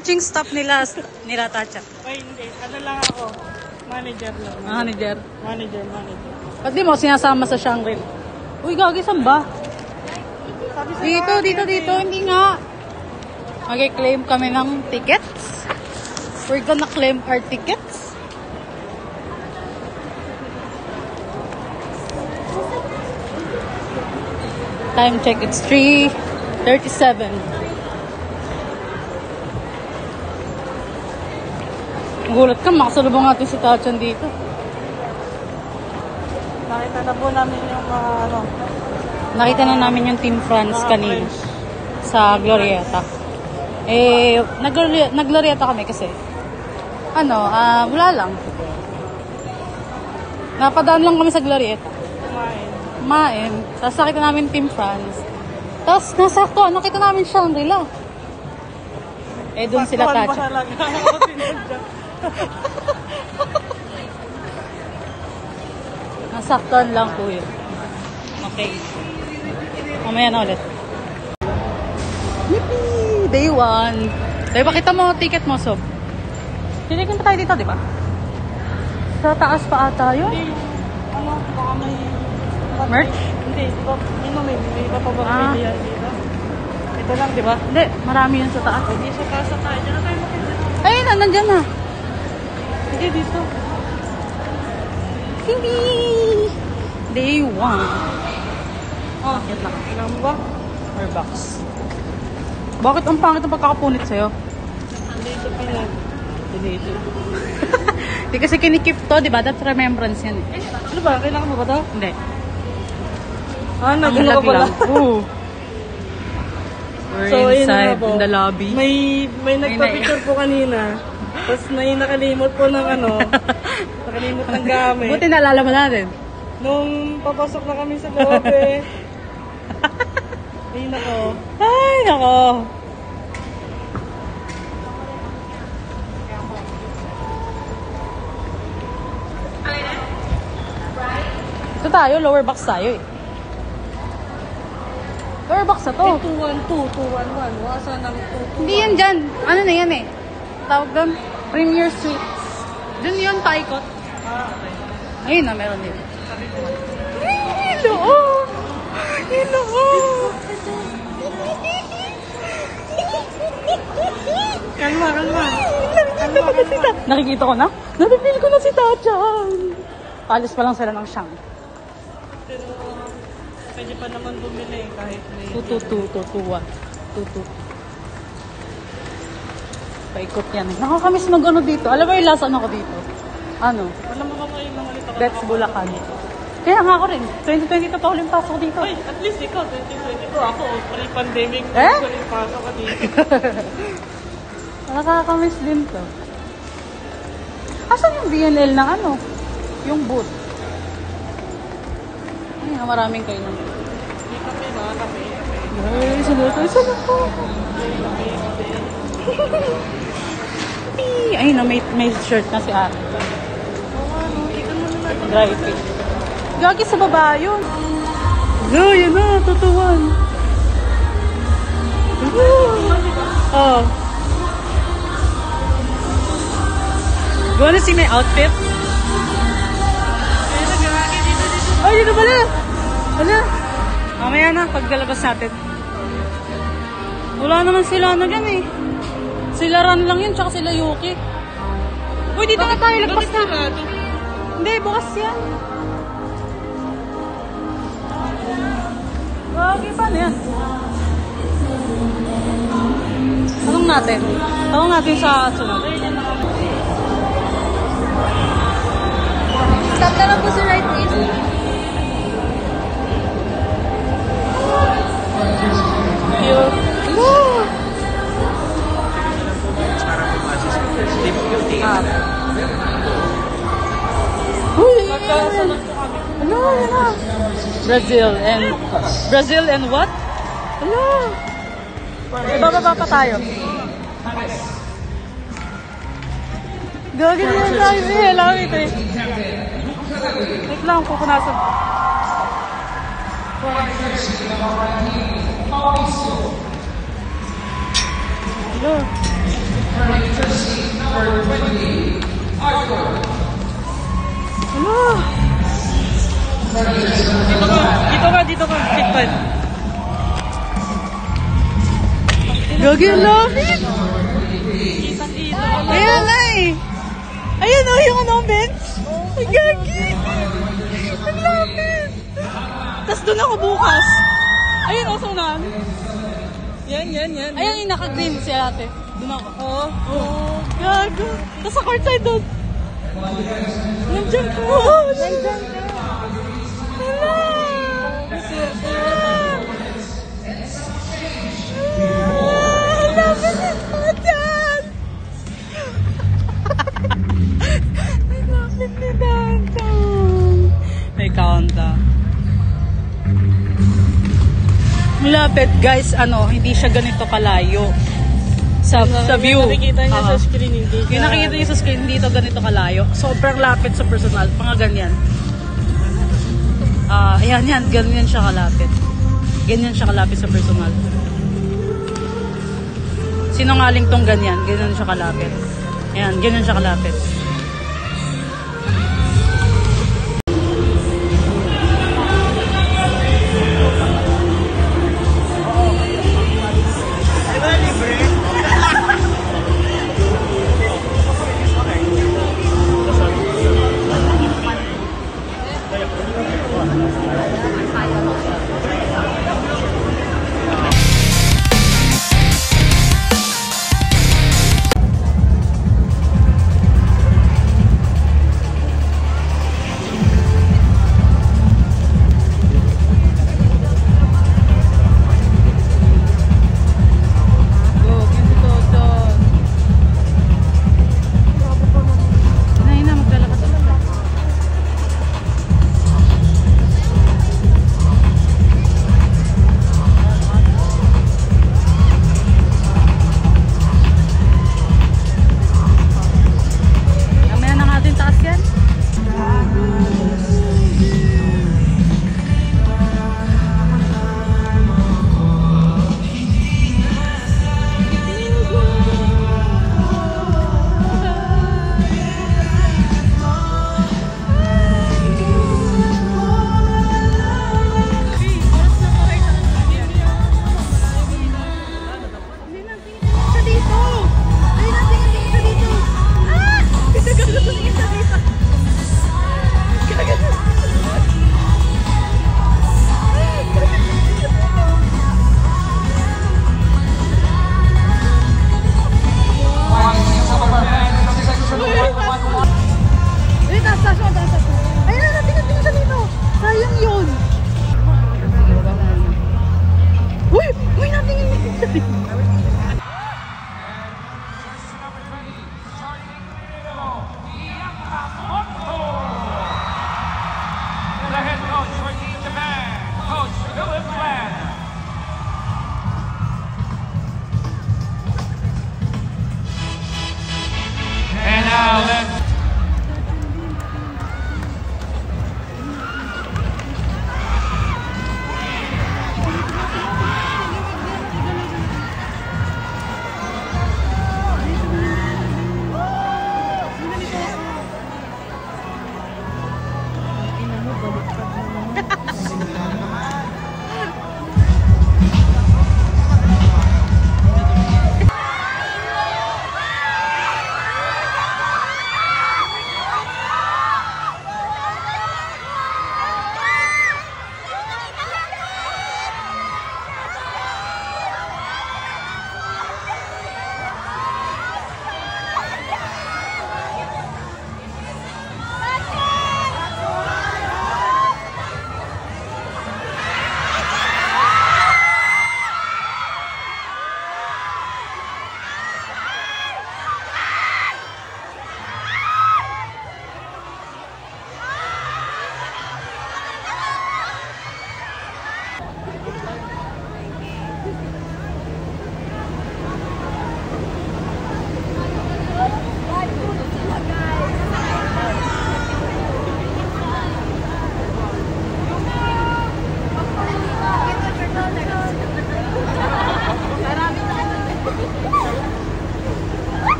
coaching staff nila Tacha. Ay, hindi. Ano lang ako? Manager lang. Manager. Manager. Ba't di mo sinasama sa Shangri-La? Uy, gagi, saan ba? Dito. Hindi nga. Mag-claim kami ng tickets. We're gonna claim our tickets. Time check, it's 3:37. Gulat ka, makasalubong natin si Tachan dito. Nakita na po namin yung Nakita na namin yung Team France kanina sa Glorieta. Nag-Glorieta kami kasi wala lang. Napadaan lang kami sa Glorieta. Kumain. Tapos nakita namin Team France. Tapos nasakto, nakita namin Shangri-La. Doon sila Tacha. Nasaktuan lang po yun. Okay. Mamaya na ulit. Yippee! Day 1. Dahil pakita mo ticket mo, Sob. Tinikin pa tayo dito, di ba? Sa taas pa ata yun? Hindi. Baka may... Merch? Hindi. May iba pa ba pili yan dito? Ito lang, di ba? Hindi. Marami yun sa taas. Hindi sa taas tayo. Diyan na tayo makita. Ayun na, nandyan na. Hindi, dito. Hindi. Day 1. Bakit lang? Kailangan mo ba? Starbucks. Bakit ang pangit ang pagkakapunit sa'yo? Dito pa yan. Dito. Di kasi kinikip to, di ba? That's remembrance yan. Ano ba? Kailangan mo ba ito? Hindi. Nagano ka pala. We're inside in the lobby. May nagpa-picture po kanina. Tapos may nakalimot po ng nakalimot ng gamit. Buti naalala mo natin. Nung papasok na kami sa loob Ay, nako. Ay, nako. Ito tayo, lower box tayo eh. Lower box na to. 212, 211. Wasa ng 221. Hindi yan dyan. Ano na yan eh? Tawag doon? Premier Suites. Doon yun, paikot. Ayun na, meron din. Hello! Hello! Kalma. Nakikita ko na? Napipil ko na si Tachan. Palis pa lang sila ng Shang. Pero pwede pa naman bumili kahit may... 222. Paikot yan. Nakakamiss mag-ano dito. Alam mo yung last ako dito? Alam mo ba kayo nang ulit ako? Bets Bulacan. Kaya nga ako rin. 2022 pa ulit pasok dito. Ay, at least ikaw, 2022. Ako, pre-pandemic. Eh? Ulit pasok ka dito. Nakakamiss din to. Asan yung VNL na yung booth? Ay, maraming kayo naman. May kape ba? Kape. Ay, sunod ko. Ay, may shirt na si ate. Ikan mo naman. Dry fit. Gagi sa baba yun. No, yun na, tutuwan. Oh. You wanna see my outfit? Ay, dito pala. Wala. Mamaya na, paglalabas natin. Wala naman sila dyan eh. Sila Ran lang yun, tsaka sila Yuki. Uy, dito na tayo, lagpas na. Hindi, bukas yan. Okay, paano yan? Tanong natin sa sunod. Stop na lang po sa right, please. Brazil and what? Hello. Ibababa pa tayo. Gagawin na tayo eh. Langit eh. Wait lang, pupunasan. Hello. Dito ka. Tikpan. Gagi, ang lapit. Kita. Ayan na eh. Ayan o, yung ano, bench. Ay, gagi. Ang lapit. Tapos doon ako bukas. Ayun, also na. Yan. Ayan yung naka-green si ate. Doon ako. Oo. Gago. Tapos sa courtside doon. Nandiyan ko. Nandiyan ka. Hala. Ang lapit nito dyan. Ang lapit ni downtown. May counter. Malapit guys, hindi siya ganito kalayo sa view. Nakikita niya sa screen, hindi siya. Yung nakikita niyo sa screen, hindi ito ganito kalayo. Sobrang lapit sa personal, mga ganyan. Ayan, ganyan siya kalapit. Ganyan siya kalapit sa personal. Sinungaling tong ganyan, ganyan siya kalapit. Ayan, ganyan siya kalapit.